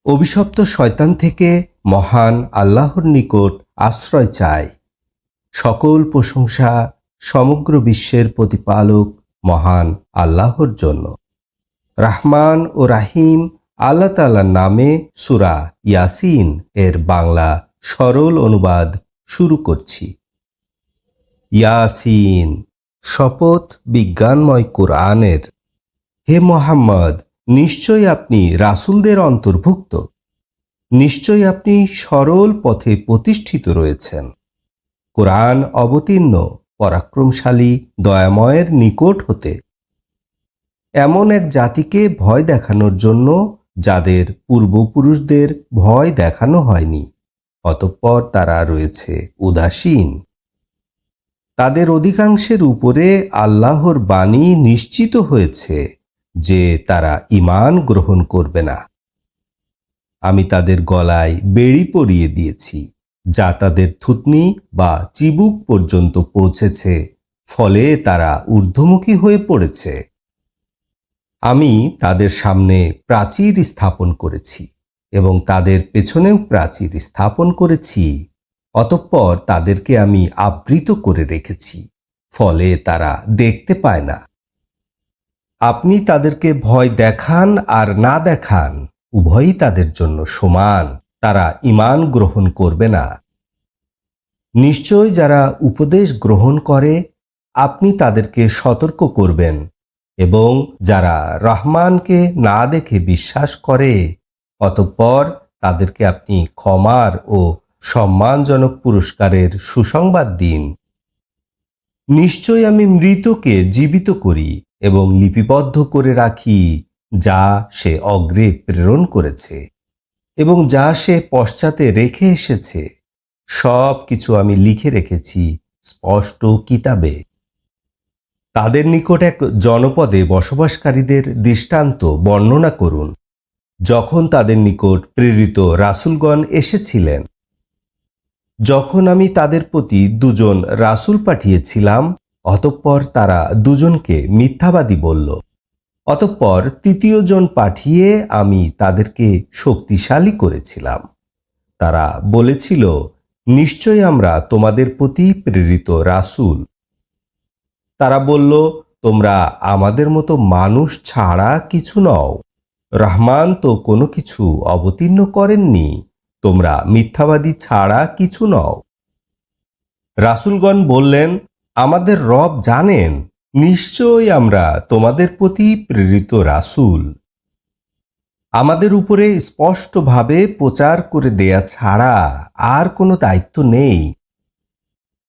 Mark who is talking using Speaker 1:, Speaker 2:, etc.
Speaker 1: অভিশপ্ত শয়তান থেকে মহান আল্লাহর নিকট আশ্রয় চাই। সকল প্রশংসা সমগ্র বিশ্বের প্রতিপালক মহান আল্লাহর জন্য। রাহমান ও রাহিম আল্লাহ তাআলার নামে সূরা ইয়াসিন এর বাংলা সরল অনুবাদ শুরু করছি। ইয়াসিন, শপথ বিজ্ঞানময় কোরআনের। হে মুহাম্মদ, নিশ্চয়ই আপনি রাসূলদের অন্তর্ভুক্ত। নিশ্চয়ই আপনি সরল পথে প্রতিষ্ঠিত রয়েছেন। কোরআন অবতীর্ণ পরাক্রমশালী দয়াময়ের নিকট হতে, এমন এক জাতিকে ভয় দেখানোর জন্য যাদের পূর্বপুরুষদের ভয় দেখানো হয়নি, অতঃপর তারা রয়েছে উদাসীন। তাদের অধিকাংশের উপরে আল্লাহর বাণী নিশ্চিত হয়েছে যে তারা ঈমান গ্রহণ করবে না। আমি তাদের গলায় বেড়ি পরিয়ে দিয়েছি, যা তাদের থুতনি বা চিবুক পর্যন্ত পৌঁছেছে, ফলে তারা ঊর্ধ্বমুখী হয়ে পড়েছে। আমি তাদের সামনে প্রাচীর স্থাপন করেছি এবং তাদের পেছনেও প্রাচীর স্থাপন করেছি, অতঃপর তাদেরকে আমি আবৃত করে রেখেছি, ফলে তারা দেখতে পায় না। আপনি তাদেরকে ভয় দেখান আর না দেখান, উভয়ই তাদের জন্য সমান, তারা ঈমান গ্রহণ করবে না। নিশ্চয় যারা উপদেশ গ্রহণ করে আপনি তাদেরকে সতর্ক করবেন, এবং যারা রহমানকে না দেখে বিশ্বাস করে অতঃপর তাদেরকে আপনি ক্ষমার ও সম্মানজনক পুরস্কারের সুসংবাদ দিন। নিশ্চয় আমি মৃতকে জীবিত করি এবং লিপিবদ্ধ করে রাখি যা সে অগ্রে প্রেরণ করেছে এবং যা সে পশ্চাতে রেখে এসেছে, সব কিছু আমি লিখে রেখেছি স্পষ্ট কিতাবে। তাদের নিকট এক জনপদে বসবাসকারীদের দৃষ্টান্ত বর্ণনা করুন, যখন তাদের নিকট প্রেরিত রাসূলগণ এসেছিলেন। যখন আমি তাদের প্রতি দুজন রাসূল পাঠিয়েছিলাম, অতঃপর তারা দুজনকে মিথ্যাবাদী বলল। অতঃপর তৃতীয় জন পাঠিয়ে আমি তাদেরকে শক্তিশালী করেছিলাম। তারা বলেছিল, নিশ্চয় আমরা তোমাদের প্রতি প্রেরিত রাসূল। তারা বলল, তোমরা আমাদের মতো মানুষ ছাড়া কিছু নও। রহমান তো কোনো কিছু অবতীর্ণ করেননি, তোমরা মিথ্যাবাদী ছাড়া কিছু নও। রাসূলগণ বললেন, আমাদের রব জানেন, নিশ্চয়ই আমরা তোমাদের প্রতি প্রেরিত রাসূল। আমাদের উপরে স্পষ্টভাবে প্রচার করে দেয়া ছাড়া আর কোনো দায়িত্ব নেই।